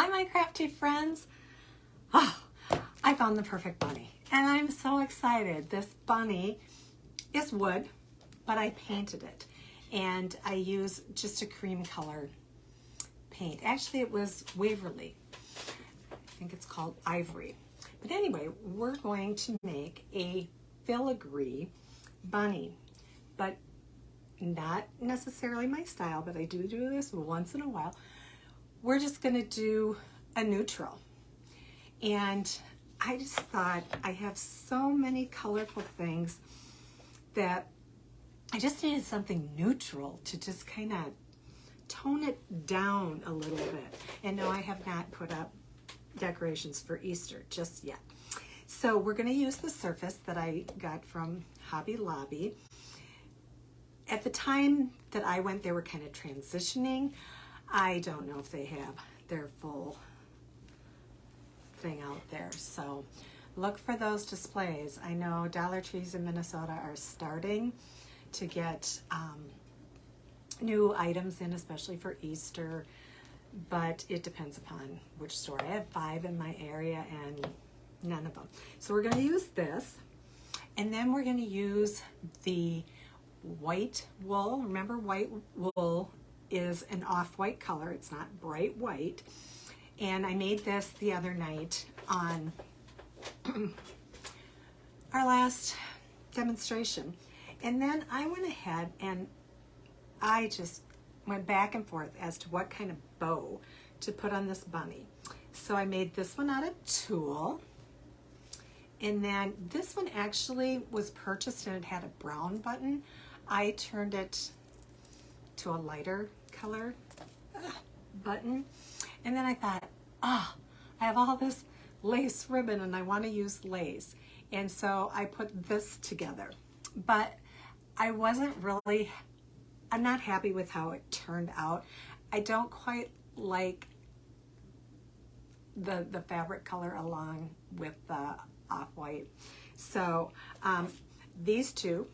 Hi, my crafty friends. Oh, I found the perfect bunny, and I'm so excited. This bunny is wood, but I painted it, and I used just a cream color paint. Actually, it was Waverly. I think it's called Ivory. But anyway, we're going to make a Filagree bunny, but not necessarily my style, but I do this once in a while. We're just going to do a neutral. And I just thought I have so many colorful things that I just needed something neutral to just kind of tone it down a little bit. And no, I have not put up decorations for Easter just yet. So we're going to use the surface that I got from Hobby Lobby. At the time that I went, they were kind of transitioning. I don't know if they have their full thing out there. So look for those displays. I know Dollar Trees in Minnesota are starting to get new items in, especially for Easter, but it depends upon which store. I have 5 in my area and none of them. So we're going to use this, and then we're going to use the white wool. Remember, white wool is an off-white color. It's not bright white. And I made this the other night on our last demonstration. And then I went ahead and I just went back and forth as to what kind of bow to put on this bunny. So I made this one out of Tulle. And then this one actually was purchased and it had a brown button. I turned it to a lighter color button. And then I thought, I have all this lace ribbon and I want to use lace. And so I put this together. But I wasn't really, I'm not happy with how it turned out. I don't quite like the fabric color along with the off-white. So these two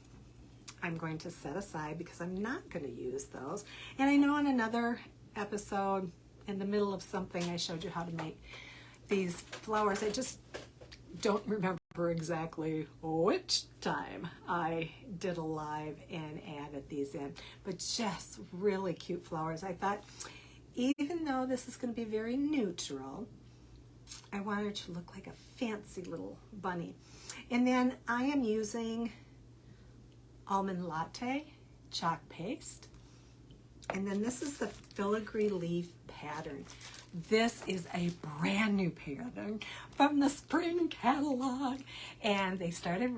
I'm going to set aside because I'm not going to use those. And I know in another episode, in the middle of something, I showed you how to make these flowers. I just don't remember exactly which time I did a live and added these in, but just really cute flowers. I thought, even though this is going to be very neutral, I wanted it to look like a fancy little bunny. And then I am using Almond Latte chalk paste. And then this is the Filigree Leaf pattern. This is a brand new pattern from the spring catalog. And they started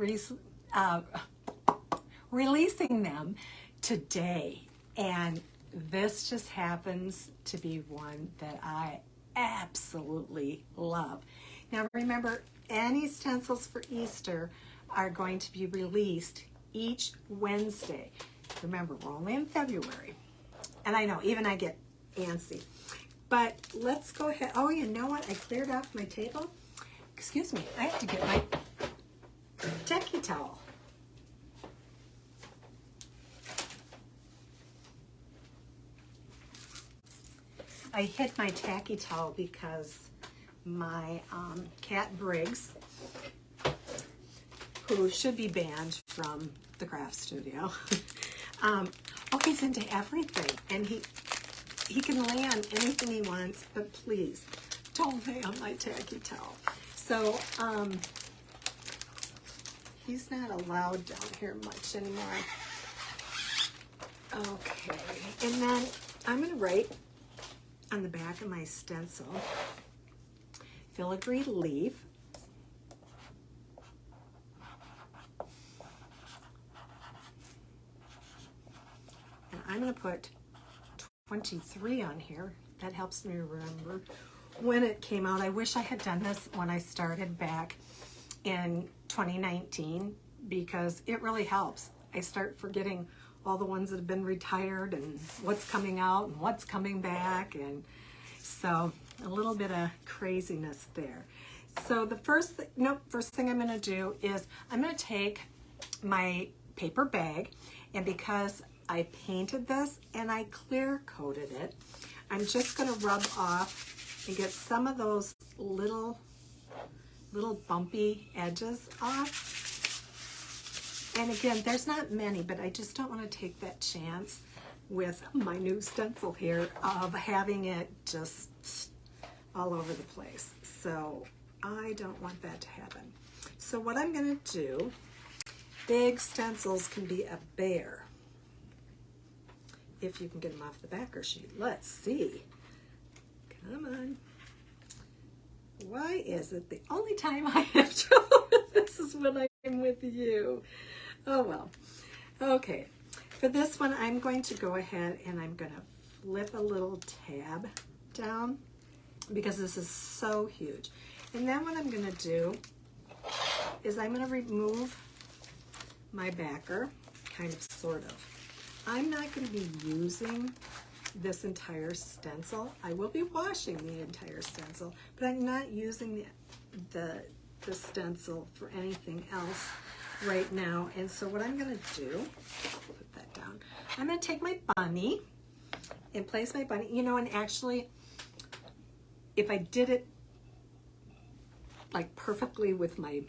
releasing them today. And this just happens to be one that I absolutely love. Now remember, any stencils for Easter are going to be released each Wednesday. Remember, we're only in February. And I know, even I get antsy. But let's go ahead. Oh, you know what? I cleared off my table. Excuse me, I have to get my tacky towel. I hid my tacky towel because my cat Briggs, who should be banned from the craft studio, he's into everything, and he can lay on anything he wants, but please don't lay on my tacky towel. So he's not allowed down here much anymore. Okay, and then I'm going to write on the back of my stencil, Filigree Leaf. And I'm going to put 23 on here. That helps me remember when it came out. I wish I had done this when I started back in 2019 because it really helps. I start forgetting all the ones that have been retired and what's coming out and what's coming back, and so a little bit of craziness there. So the first thing I'm going to do is I'm going to take my paper bag, and because I painted this and I clear coated it, I'm just going to rub off and get some of those little bumpy edges off. And again, there's not many, but I just don't want to take that chance with my new stencil here of having it just all over the place. So I don't want that to happen. So what I'm going to do, big stencils can be a bear if you can get them off the backer sheet. Let's see. Come on. Why is it the only time I have trouble with this is when I'm with you? Oh well. Okay. For this one, I'm going to go ahead and I'm going to flip a little tab down because this is so huge. And then what I'm going to do is I'm going to remove my backer, kind of, sort of. I'm not going to be using this entire stencil. I will be washing the entire stencil, but I'm not using the stencil for anything else right now. And so what I'm going to do, put that down, I'm going to take my bunny and place my bunny, you know, and actually if I did it like perfectly with my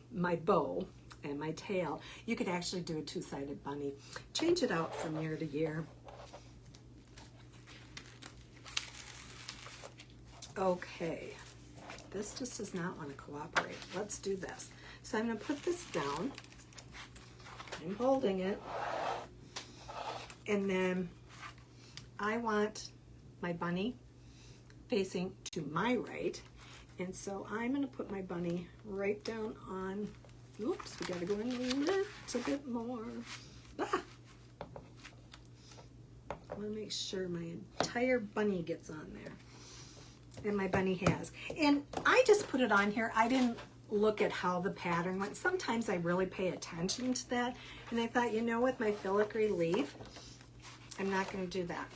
bow and my tail, you could actually do a two-sided bunny. Change it out from year to year. Okay, this just does not want to cooperate. Let's do this. So I'm going to put this down. I'm holding it. And then I want my bunny facing to my right. And so I'm going to put my bunny right down on, oops, we got to go in a little bit more. Ah! I want to make sure my entire bunny gets on there. And my bunny has. And I just put it on here. I didn't look at how the pattern went. Sometimes I really pay attention to that. And I thought, you know, with my Filigree Leaf, I'm not going to do that.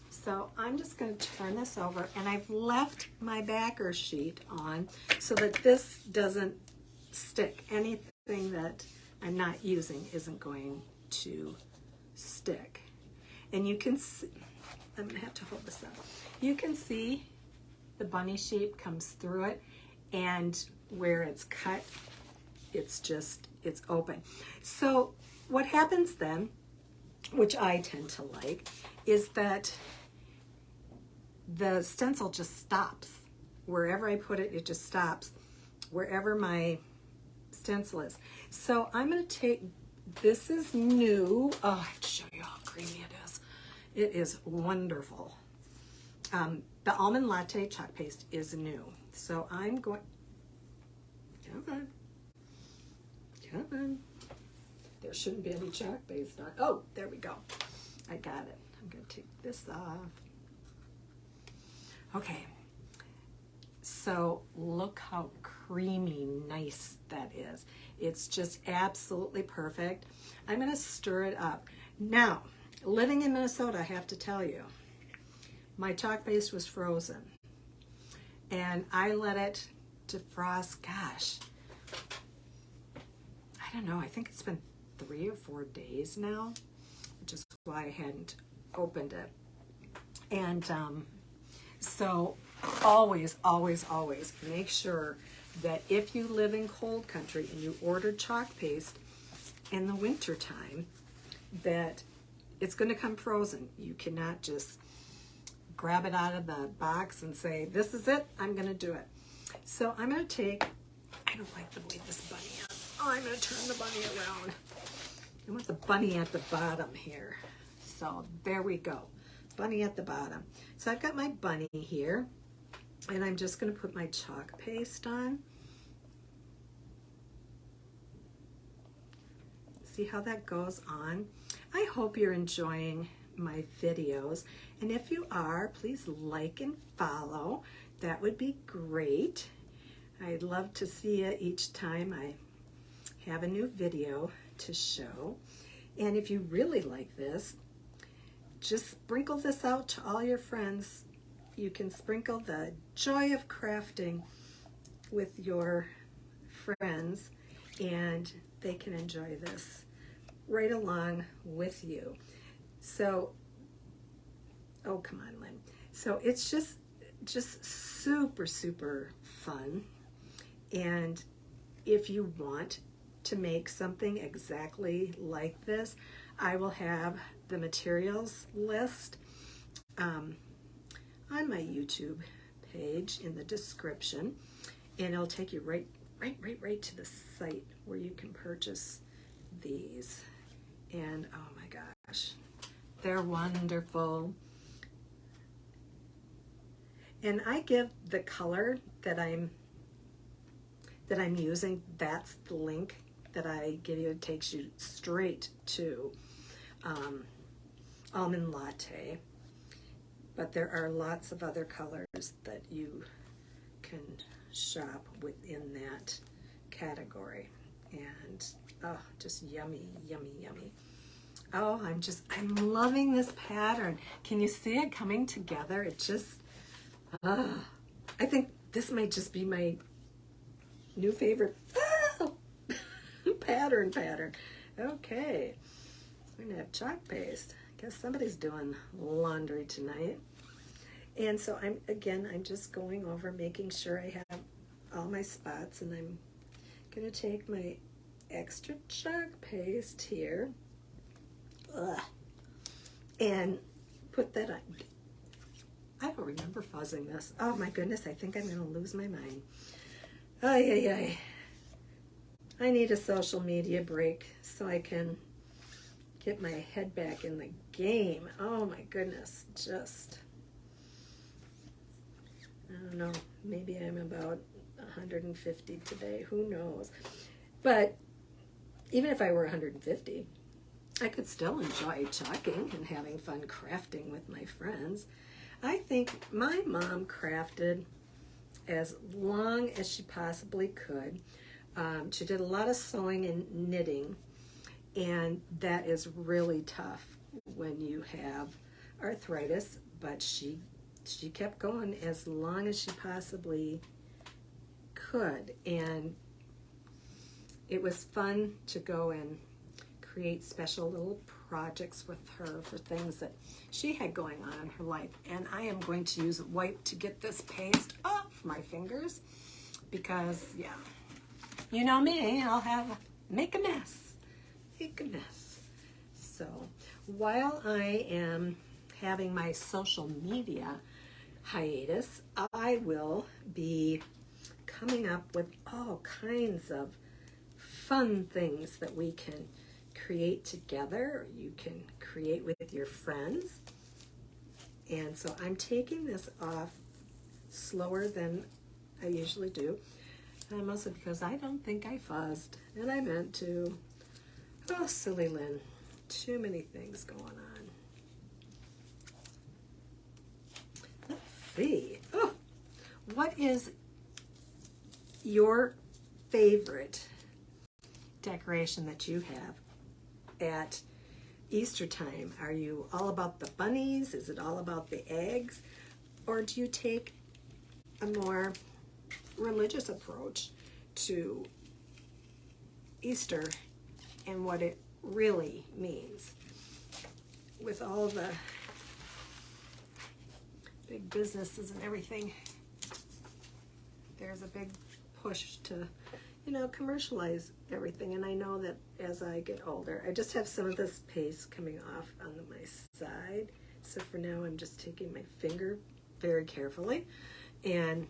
So I'm just going to turn this over, and I've left my backer sheet on so that this doesn't stick. Anything that I'm not using isn't going to stick. And you can see, I'm going to have to hold this up. You can see the bunny shape comes through it, and where it's cut, it's open. So what happens then, which I tend to like, is that the stencil just stops. Wherever I put it, it just stops. Wherever my stencil is. So I'm going to take, this is new. Oh, I have to show you how creamy it is. It is wonderful. The Almond Latte chalk paste is new. So I'm going, come on. There shouldn't be any chalk paste on. Oh, there we go. I got it. I'm going to take this off. Okay. So look how creamy nice that is. It's just absolutely perfect. I'm going to stir it up. Now, living in Minnesota, I have to tell you, my chalk paste was frozen, and I let it defrost, gosh, I don't know, I think it's been 3 or 4 days now, which is why I hadn't opened it. And so always, always, always make sure that if you live in cold country and you order chalk paste in the winter time, that it's going to come frozen. You cannot just grab it out of the box and say, this is it, I'm going to do it. So I'm going to take, I don't like the way this bunny is. Oh, I'm going to turn the bunny around. I want the bunny at the bottom here. So there we go. Bunny at the bottom. So I've got my bunny here, and I'm just going to put my chalk paste on. See how that goes on? I hope you're enjoying my videos, and if you are, please like and follow. That would be great. I'd love to see you each time I have a new video to show. And if you really like this, just sprinkle this out to all your friends. You can sprinkle the joy of crafting with your friends, and they can enjoy this right along with you. So, oh, come on, Lynn. So it's just super, super fun. And if you want to make something exactly like this, I will have the materials list on my YouTube page in the description, and it'll take you right to the site where you can purchase these. And oh my gosh, they're wonderful. And I give the color that I'm using, that's the link that I give you. It takes you straight to Almond Latte. But there are lots of other colors that you can shop within that category. And oh, just yummy, yummy, yummy. Oh, I'm loving this pattern. Can you see it coming together? It just, I think this might just be my new favorite pattern. Okay, I'm gonna have chalk paste. Guess somebody's doing laundry tonight. And so I'm just going over, making sure I have all my spots, and I'm gonna take my extra chalk paste here and put that on. I don't remember fuzzing this. Oh my goodness, I think I'm gonna lose my mind. Ay. I need a social media break so I can get my head back in the game. Oh my goodness, just, I don't know, maybe I'm about 150 today, who knows. But even if I were 150, I could still enjoy chalking and having fun crafting with my friends. I think my mom crafted as long as she possibly could. She did a lot of sewing and knitting, and that is really tough when you have arthritis, but she kept going as long as she possibly could. And it was fun to go and create special little projects with her for things that she had going on in her life. And I am going to use a wipe to get this paste off my fingers because, yeah, you know me, I'll make a mess. So while I am having my social media hiatus, I will be coming up with all kinds of fun things that we can create together, or you can create with your friends. And so I'm taking this off slower than I usually do, mostly because I don't think I fuzzed, and I meant to. Oh, silly Lynn, too many things going on. Let's see. Oh, what is your favorite decoration that you have at Easter time? Are you all about the bunnies? Is it all about the eggs? Or do you take a more religious approach to Easter and what it really means? With all the big businesses and everything, there's a big push to, commercialize everything. And I know that as I get older, I just have some of this paste coming off on my side. So for now, I'm just taking my finger very carefully and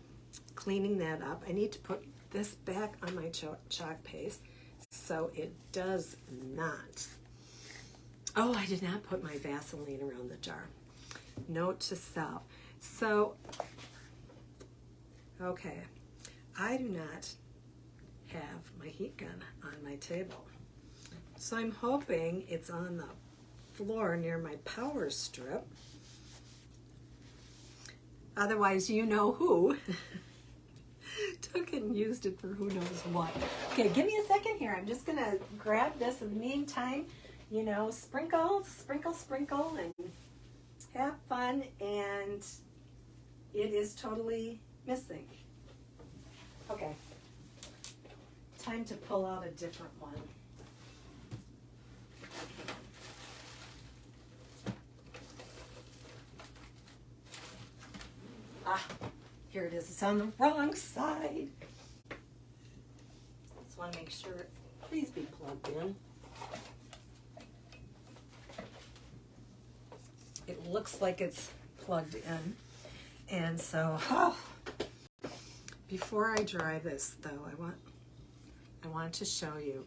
cleaning that up. I need to put this back on my chalk paste so it does not. Oh, I did not put my Vaseline around the jar. Note to self. So, okay, I do not have my heat gun on my table. So I'm hoping it's on the floor near my power strip. Otherwise, you know who took it and used it for who knows what. Okay, give me a second here. I'm just going to grab this in the meantime. Sprinkle, and have fun. And it is totally missing. Okay, time to pull out a different one. Here it is. It's on the wrong side. Just want to make sure. Please be plugged in. It looks like it's plugged in. And so, before I dry this, though, I want to show you,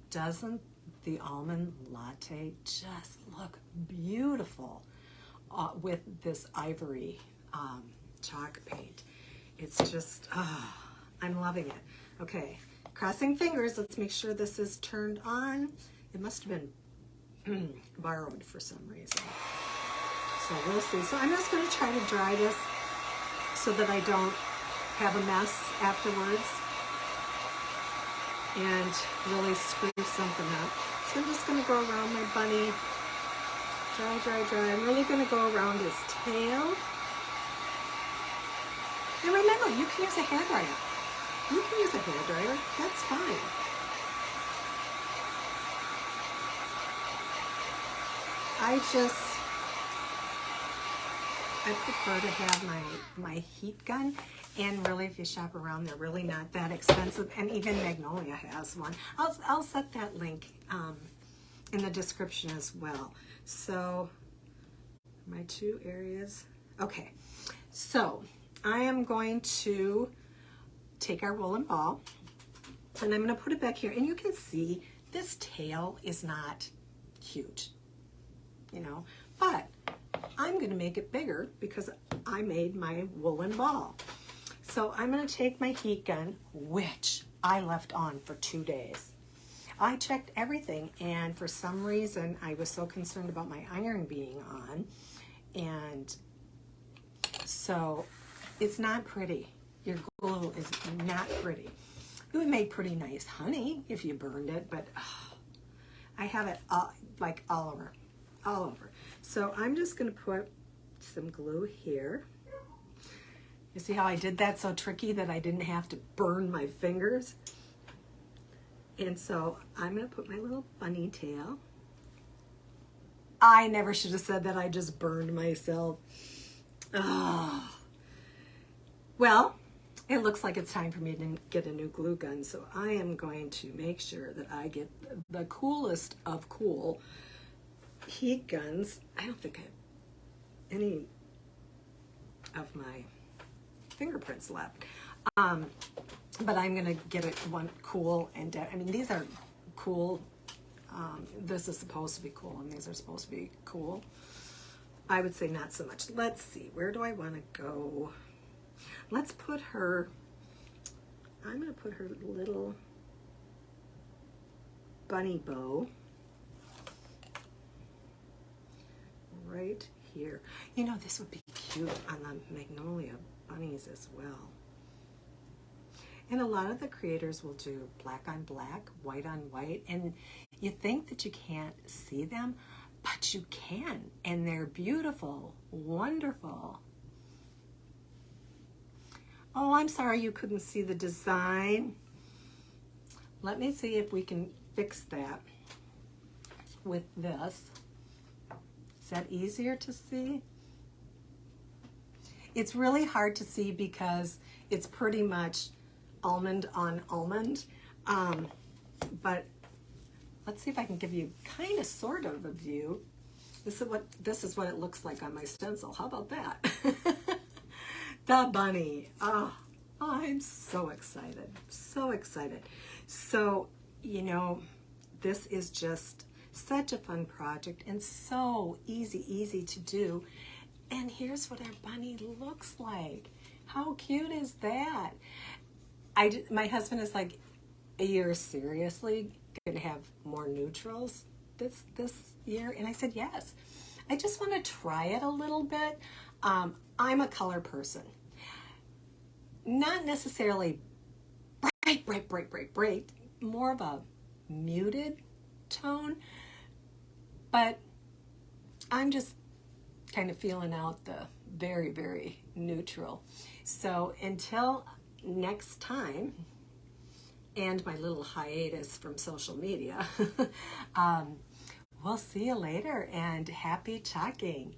doesn't the almond latte just look beautiful with this ivory chalk paint? It's just, I'm loving it. Okay, crossing fingers. Let's make sure this is turned on. It must have been borrowed for some reason. So we'll see. So I'm just going to try to dry this so that I don't have a mess afterwards and really screw something up. So I'm just going to go around my bunny. Dry, dry, dry. I'm really going to go around his tail. And remember, you can use a hairdryer. You can use a hairdryer. That's fine. I prefer to have my heat gun, and really, if you shop around, they're really not that expensive, and even Magnolia has one. I'll set that link in the description as well. So, my two areas. Okay, so I am going to take our woolen ball, and I'm going to put it back here, and you can see this tail is not huge, you know, but I'm going to make it bigger because I made my woolen ball. So I'm going to take my heat gun, which I left on for 2 days. I checked everything, and for some reason I was so concerned about my iron being on, and so it's not pretty. Your glue is not pretty. It would make pretty nice honey if you burned it, but I have it all over. So I'm just going to put some glue here. You see how I did that so tricky that I didn't have to burn my fingers? And so I'm going to put my little bunny tail. I never should have said that. I just burned myself. Oh. Well, it looks like it's time for me to get a new glue gun, so I am going to make sure that I get the coolest of cool heat guns. I don't think I have any of my fingerprints left, but I'm gonna get it one cool and I mean, these are cool. This is supposed to be cool, and these are supposed to be cool. I would say not so much. Let's see, where do I want to go? Let's put her, I'm going to put her little bunny bow right here. You know, this would be cute on the Magnolia bunnies as well. And a lot of the creators will do black on black, white on white, and you think that you can't see them, but you can, and they're beautiful, wonderful. Oh, I'm sorry you couldn't see the design. Let me see if we can fix that with this. Is that easier to see? It's really hard to see because it's pretty much almond on almond. But let's see if I can give you kind of sort of a view. This is what it looks like on my stencil. How about that? The bunny. Oh, I'm so excited. So excited. So, you know, this is just such a fun project and so easy to do. And here's what our bunny looks like. How cute is that? My husband is like, you're seriously going to have more neutrals this year? And I said, yes. I just want to try it a little bit. I'm a color person. Not necessarily bright, more of a muted tone, but I'm just kind of feeling out the very neutral. So until next time, and my little hiatus from social media, we'll see you later, and happy chalking.